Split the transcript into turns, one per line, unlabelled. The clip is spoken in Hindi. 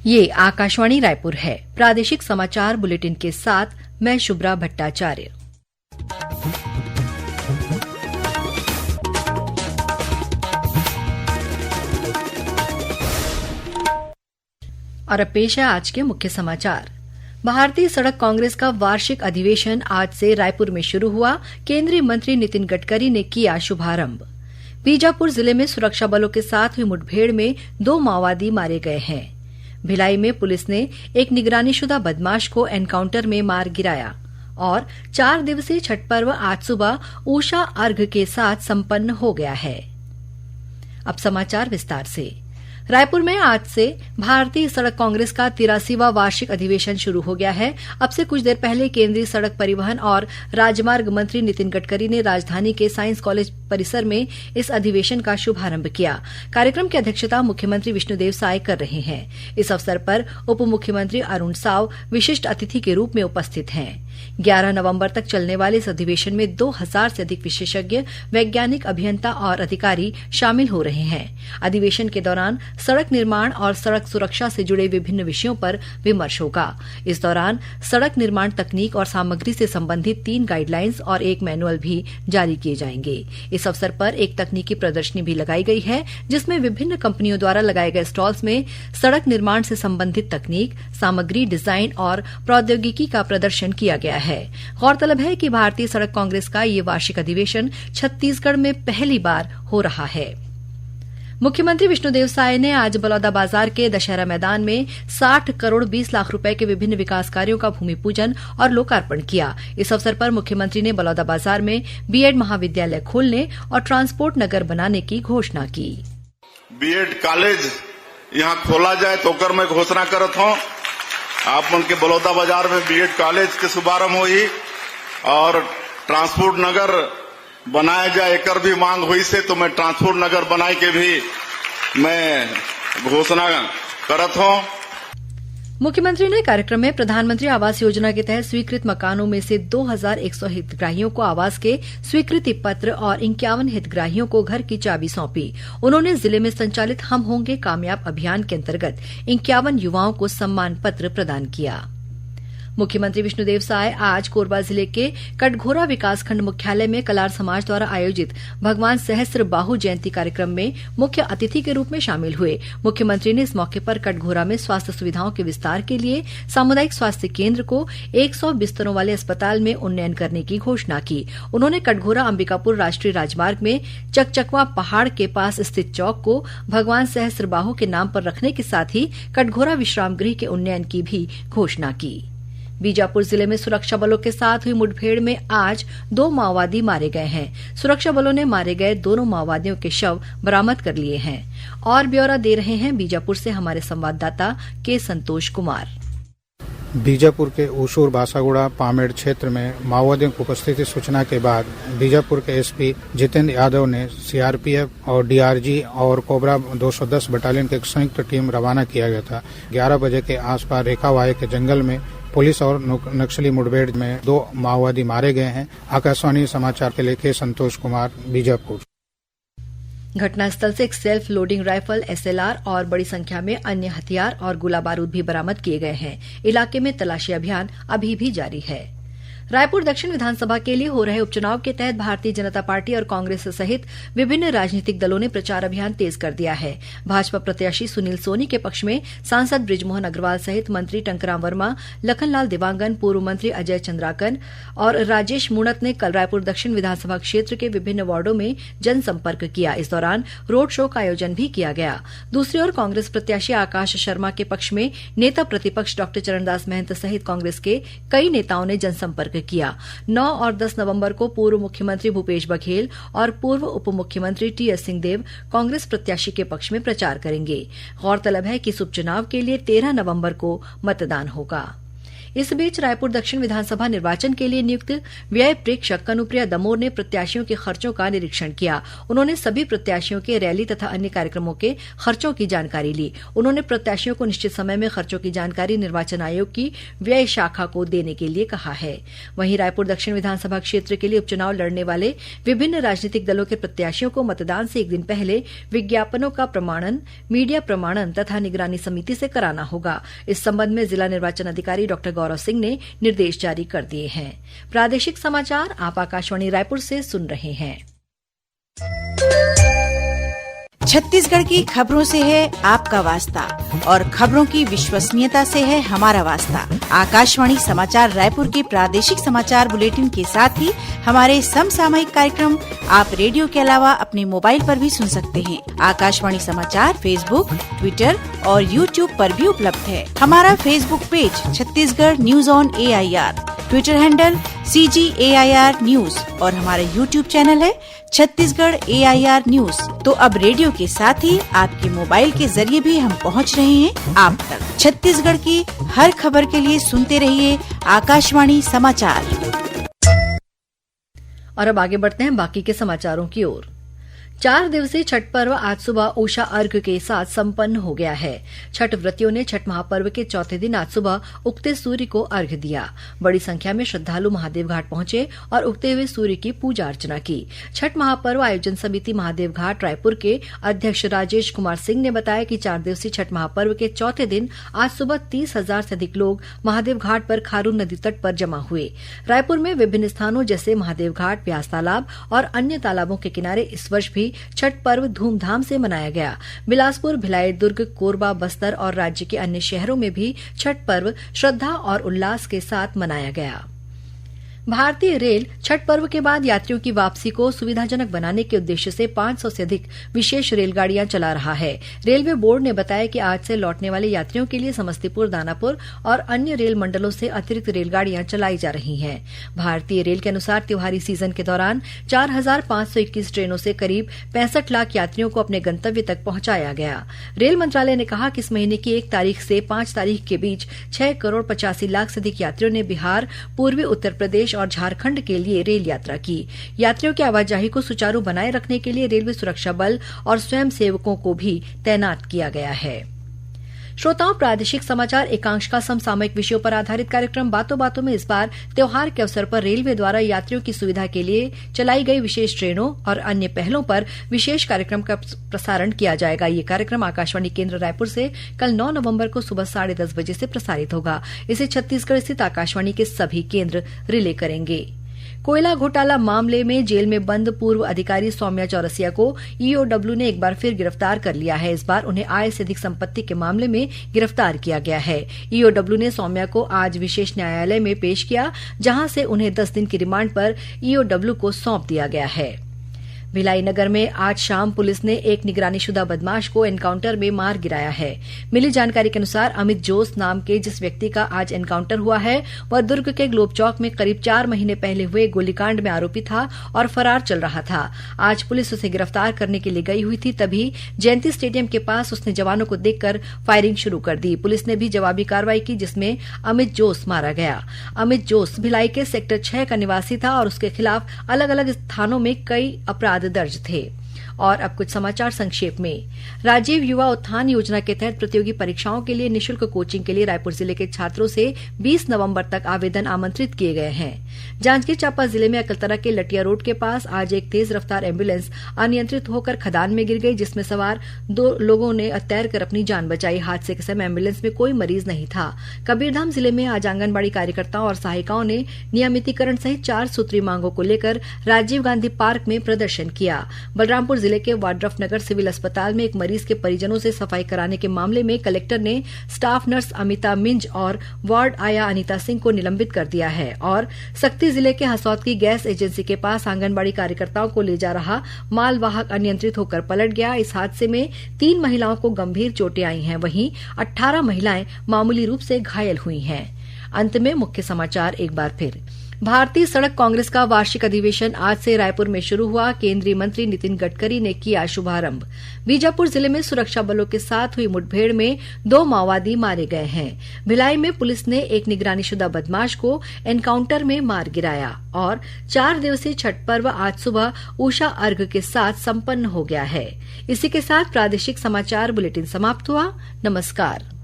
ये आकाशवाणी रायपुर है। प्रादेशिक समाचार बुलेटिन के साथ मैं शुभ्रा भट्टाचार्य। और अब पेश है आज के मुख्य समाचार। भारतीय सड़क कांग्रेस का वार्षिक अधिवेशन आज से रायपुर में शुरू हुआ। केंद्रीय मंत्री नितिन गडकरी ने किया शुभारंभ। बीजापुर जिले में सुरक्षा बलों के साथ हुई मुठभेड़ में 2 माओवादी मारे गए हैं। भिलाई में पुलिस ने एक निगरानीशुदा बदमाश को एनकाउंटर में मार गिराया। और 4 दिवसीय छठ पर्व आज सुबह उषा अर्घ्य के साथ संपन्न हो गया है। अब समाचार विस्तार से। रायपुर में आज से भारतीय सड़क कांग्रेस का 83वां वार्षिक अधिवेशन शुरू हो गया है। अब से कुछ देर पहले केंद्रीय सड़क परिवहन और राजमार्ग मंत्री नितिन गडकरी ने राजधानी के साइंस कॉलेज परिसर में इस अधिवेशन का शुभारंभ किया। कार्यक्रम की अध्यक्षता मुख्यमंत्री विष्णुदेव साय कर रहे हैं। इस अवसर पर उप मुख्यमंत्री अरुण साव विशिष्ट अतिथि के रूप में उपस्थित हैं। 11 नवंबर तक चलने वाले इस अधिवेशन में 2000 से अधिक विशेषज्ञ, वैज्ञानिक, अभियंता और अधिकारी शामिल हो रहे हैं। अधिवेशन के दौरान सड़क निर्माण और सड़क सुरक्षा से जुड़े विभिन्न विषयों पर विमर्श होगा। इस दौरान सड़क निर्माण तकनीक और सामग्री से संबंधित 3 गाइडलाइंस और 1 मैनुअल भी जारी किए जाएंगे। इस अवसर पर एक तकनीकी प्रदर्शनी भी लगाई गई है, जिसमें विभिन्न कंपनियों द्वारा लगाए गए स्टॉल्स में सड़क निर्माण से संबंधित तकनीक, सामग्री, डिजाइन और प्रौद्योगिकी का प्रदर्शन किया गया है। गौरतलब है कि भारतीय सड़क कांग्रेस का ये वार्षिक अधिवेशन छत्तीसगढ़ में पहली बार हो रहा है। मुख्यमंत्री विष्णुदेव साय ने आज बलौदाबाजार के दशहरा मैदान में 60 करोड़ 20 लाख रुपए के विभिन्न विकास कार्यों का भूमि पूजन और लोकार्पण किया। इस अवसर पर मुख्यमंत्री ने बलौदाबाजार में बीएड महाविद्यालय खोलने और ट्रांसपोर्ट नगर बनाने की घोषणा की।
बीएड कॉलेज यहाँ खोला जाए तो कर मैं घोषणा करत हूँ। आप उनके बलौदा बाजार में बीएड कॉलेज के शुभारंभ हुई और ट्रांसपोर्ट नगर बनाया जाए, एक भी मांग हुई से तो मैं ट्रांसपोर्ट नगर बनाए के भी मैं घोषणा करत हूँ।
मुख्यमंत्री ने कार्यक्रम में प्रधानमंत्री आवास योजना के तहत स्वीकृत मकानों में से 2100 हितग्राहियों को आवास के स्वीकृति पत्र और 51 हितग्राहियों को घर की चाबी सौंपी। उन्होंने जिले में संचालित हम होंगे कामयाब अभियान के अंतर्गत 51 युवाओं को सम्मान पत्र प्रदान किया। मुख्यमंत्री विष्णुदेव साय आज कोरबा जिले के कटघोरा विकासखंड मुख्यालय में कलार समाज द्वारा आयोजित भगवान सहस्त्र बाहु जयंती कार्यक्रम में मुख्य अतिथि के रूप में शामिल हुए। मुख्यमंत्री ने इस मौके पर कटघोरा में स्वास्थ्य सुविधाओं के विस्तार के लिए सामुदायिक स्वास्थ्य केंद्र को 100 बिस्तरों वाले अस्पताल में उन्नयन करने की घोषणा की। उन्होंने कटघोरा अंबिकापुर राष्ट्रीय राजमार्ग में चकचकवा पहाड़ के पास स्थित चौक को भगवान सहस्त्र बाहु के नाम पर रखने के साथ ही कटघोरा विश्राम गृह के उन्नयन की भी घोषणा की। बीजापुर जिले में सुरक्षा बलों के साथ हुई मुठभेड़ में आज 2 माओवादी मारे गए हैं। सुरक्षा बलों ने मारे गए दोनों माओवादियों के शव बरामद कर लिए हैं। और ब्यौरा दे रहे हैं बीजापुर से हमारे संवाददाता के संतोष कुमार।
बीजापुर के ऊसूर बासागुड़ा पामेड़ क्षेत्र में माओवादियों की उपस्थिति सूचना के बाद बीजापुर के एसपी जितेंद्र यादव ने सीआरपीएफ और डीआरजी और कोबरा 210 बटालियन की एक संयुक्त टीम रवाना किया गया था। 11 बजे के आसपास रेखावाही के जंगल में पुलिस और नक्सली मुठभेड़ में 2 माओवादी मारे गए हैं। आकाशवाणी समाचार के लिए संतोष कुमार, बीजापुर।
घटनास्थल से एक सेल्फ लोडिंग राइफल, एसएलआर और बड़ी संख्या में अन्य हथियार और गोला बारूद भी बरामद किए गए हैं। इलाके में तलाशी अभियान अभी भी जारी है। रायपुर दक्षिण विधानसभा के लिए हो रहे उपचुनाव के तहत भारतीय जनता पार्टी और कांग्रेस सहित विभिन्न राजनीतिक दलों ने प्रचार अभियान तेज कर दिया है। भाजपा प्रत्याशी सुनील सोनी के पक्ष में सांसद बृजमोहन अग्रवाल सहित मंत्री टंकराम वर्मा, लखनलाल दिवांगन, पूर्व मंत्री अजय चंद्राकर और राजेश मूणत ने कल रायपुर दक्षिण विधानसभा क्षेत्र के विभिन्न वार्डो में जनसंपर्क किया। इस दौरान रोड शो का आयोजन भी किया गया। दूसरी ओर कांग्रेस प्रत्याशी आकाश शर्मा के पक्ष में नेता प्रतिपक्ष डॉ चरणदास महंत सहित कांग्रेस के कई नेताओं ने जनसंपर्क किया। 9 और 10 नवंबर को पूर्व मुख्यमंत्री भूपेश बघेल और पूर्व उप मुख्यमंत्री टीएस सिंहदेव कांग्रेस प्रत्याशी के पक्ष में प्रचार करेंगे। गौरतलब है कि इस उपचुनाव के लिए 13 नवंबर को मतदान होगा। इस बीच रायपुर दक्षिण विधानसभा निर्वाचन के लिए नियुक्त व्यय प्रेक्षक कनुप्रिया दमोर ने प्रत्याशियों के खर्चों का निरीक्षण किया। उन्होंने सभी प्रत्याशियों के रैली तथा अन्य कार्यक्रमों के खर्चों की जानकारी ली। उन्होंने प्रत्याशियों को निश्चित समय में खर्चों की जानकारी निर्वाचन आयोग की व्यय शाखा को देने के लिए कहा है। वहीं रायपुर दक्षिण विधानसभा क्षेत्र के लिए उपचुनाव लड़ने वाले विभिन्न राजनीतिक दलों के प्रत्याशियों को मतदान से एक दिन पहले विज्ञापनों का प्रमाणन, मीडिया प्रमाणन तथा निगरानी समिति से कराना होगा। इस संबंध में जिला निर्वाचन अधिकारी डॉ गौरव सिंह ने निर्देश जारी कर दिए हैं। प्रादेशिक समाचार आप आकाशवाणी रायपुर से सुन रहे हैं।
छत्तीसगढ़ की खबरों से है आपका वास्ता और खबरों की विश्वसनीयता से है हमारा वास्ता। आकाशवाणी समाचार रायपुर के प्रादेशिक समाचार बुलेटिन के साथ ही हमारे समसामयिक कार्यक्रम आप रेडियो के अलावा अपने मोबाइल पर भी सुन सकते हैं। आकाशवाणी समाचार फेसबुक, ट्विटर और यूट्यूब पर भी उपलब्ध है। हमारा Facebook page Chhattisgarh news on AIR, Twitter handle CGAIR news और हमारा यूट्यूब चैनल है छत्तीसगढ़ AIR न्यूज। तो अब रेडियो के साथ ही आपके मोबाइल के जरिए भी हम पहुंच रहे हैं आप तक। छत्तीसगढ़ की हर खबर के लिए सुनते रहिए आकाशवाणी समाचार।
और अब आगे बढ़ते हैं बाकी के समाचारों की ओर। 4 दिवसीय छठ पर्व आज सुबह उषा अर्घ्य के साथ संपन्न हो गया है। छठ व्रतियों ने छठ महापर्व के चौथे दिन आज सुबह उगते सूर्य को अर्घ्य दिया। बड़ी संख्या में श्रद्धालु महादेव घाट पहुंचे और उगते हुए सूर्य की पूजा अर्चना की। छठ महापर्व आयोजन समिति महादेव घाट रायपुर के अध्यक्ष राजेश कुमार सिंह ने बताया कि 4 दिवसीय छठ महापर्व के चौथे दिन आज सुबह 30,000 से अधिक लोग महादेव घाट पर खारून नदी तट पर जमा हुए। रायपुर में विभिन्न स्थानों जैसे महादेव घाट, ब्यास तालाब और अन्य तालाबों के किनारे इस वर्ष भी छठ पर्व धूमधाम से मनाया गया। बिलासपुर, भिलाई, दुर्ग, कोरबा, बस्तर और राज्य के अन्य शहरों में भी छठ पर्व श्रद्धा और उल्लास के साथ मनाया गया। भारतीय रेल छठ पर्व के बाद यात्रियों की वापसी को सुविधाजनक बनाने के उद्देश्य से 500 से अधिक विशेष रेलगाड़ियां चला रहा है। रेलवे बोर्ड ने बताया कि आज से लौटने वाले यात्रियों के लिए समस्तीपुर, दानापुर और अन्य रेल मंडलों से अतिरिक्त रेलगाड़ियां चलाई जा रही हैं। भारतीय रेल के अनुसार त्योहारी सीजन के दौरान 4,521 ट्रेनों से करीब 65 लाख यात्रियों को अपने गंतव्य तक पहुंचाया गया। रेल मंत्रालय ने कहा कि इस महीने की 1 तारीख से 5 तारीख के बीच 6 करोड़ 85 लाख से अधिक यात्रियों ने बिहार, पूर्वी उत्तर प्रदेश और झारखंड के लिए रेल यात्रा की। यात्रियों की आवाजाही को सुचारू बनाए रखने के लिए रेलवे सुरक्षा बल और स्वयं सेवकों को भी तैनात किया गया है। श्रोताओं, प्रादेशिक समाचार एकांश का समसामयिक विषयों पर आधारित कार्यक्रम बातों बातों में इस बार त्योहार के अवसर पर रेलवे द्वारा यात्रियों की सुविधा के लिए चलाई गई विशेष ट्रेनों और अन्य पहलों पर विशेष कार्यक्रम का प्रसारण किया जाएगा। ये कार्यक्रम आकाशवाणी केंद्र रायपुर से कल 9 नवंबर को सुबह 10:30 बजे से प्रसारित होगा। इसे छत्तीसगढ़ स्थित आकाशवाणी के सभी केंद्र रिले करेंगे। कोयला घोटाला मामले में जेल में बंद पूर्व अधिकारी सौम्या चौरसिया को ईओडब्ल्यू ने एक बार फिर गिरफ्तार कर लिया है। इस बार उन्हें आय से अधिक संपत्ति के मामले में गिरफ्तार किया गया है। ईओडब्ल्यू ने सौम्या को आज विशेष न्यायालय में पेश किया, जहां से उन्हें 10 दिन की रिमांड पर ईओडब्ल्यू को सौंप दिया गया है। भिलाई नगर में आज शाम पुलिस ने एक निगरानीशुदा बदमाश को एनकाउंटर में मार गिराया है। मिली जानकारी के अनुसार अमित जोस नाम के जिस व्यक्ति का आज एनकाउंटर हुआ है वह दुर्ग के ग्लोब चौक में करीब 4 महीने पहले हुए गोलीकांड में आरोपी था और फरार चल रहा था। आज पुलिस उसे गिरफ्तार करने के लिए गई हुई थी, तभी जयंती स्टेडियम के पास उसने जवानों को देखकर फायरिंग शुरू कर दी। पुलिस ने भी जवाबी कार्रवाई की, जिसमें अमित जोस मारा गया। अमित जोस भिलाई के सेक्टर 6 का निवासी था और उसके खिलाफ अलग अलग स्थानों में कई अपराध दर्ज थे। और अब कुछ समाचार संक्षेप में। राजीव युवा उत्थान योजना के तहत प्रतियोगी परीक्षाओं के लिए निःशुल्क कोचिंग के लिए रायपुर जिले के छात्रों से 20 नवंबर तक आवेदन आमंत्रित किए गए हैं। जांजगीर चांपा जिले में अकलतरा के लटिया रोड के पास आज एक तेज रफ्तार एम्बुलेंस अनियंत्रित होकर खदान में गिर गई, जिसमें सवार 2 लोगों ने तैरकर अपनी जान बचाई। हादसे के समय एम्बुलेंस में कोई मरीज नहीं था। कबीरधाम जिले में आज आंगनबाड़ी कार्यकर्ताओं और सहायिकाओं ने नियमितीकरण सहित 4 सूत्री मांगों को लेकर राजीव गांधी पार्क में प्रदर्शन किया। बलरामपुर जिले के वाड्रफ नगर सिविल अस्पताल में एक मरीज के परिजनों से सफाई कराने के मामले में कलेक्टर ने स्टाफ नर्स अमिता मिंज और वार्ड आया अनिता सिंह को निलंबित कर दिया है। और सक्ती जिले के हसौद की गैस एजेंसी के पास आंगनबाड़ी कार्यकर्ताओं को ले जा रहा मालवाहक अनियंत्रित होकर पलट गया। इस हादसे में 3 महिलाओं को गंभीर चोटें आई हैं, वहीं 18 महिलाएं मामूली रूप से घायल हुई हैं। अंत में मुख्य समाचार एक बार फिर। भारतीय सड़क कांग्रेस का वार्षिक अधिवेशन आज से रायपुर में शुरू हुआ। केंद्रीय मंत्री नितिन गडकरी ने किया शुभारंभ। बीजापुर जिले में सुरक्षा बलों के साथ हुई मुठभेड़ में 2 माओवादी मारे गए हैं। भिलाई में पुलिस ने एक निगरानीशुदा बदमाश को एनकाउंटर में मार गिराया और 4 दिवसीय छठ पर्व आज सुबह उषा अर्घ के साथ संपन्न हो गया है। इसी के साथ प्रादेशिक समाचार बुलेटिन समाप्त हुआ। नमस्कार।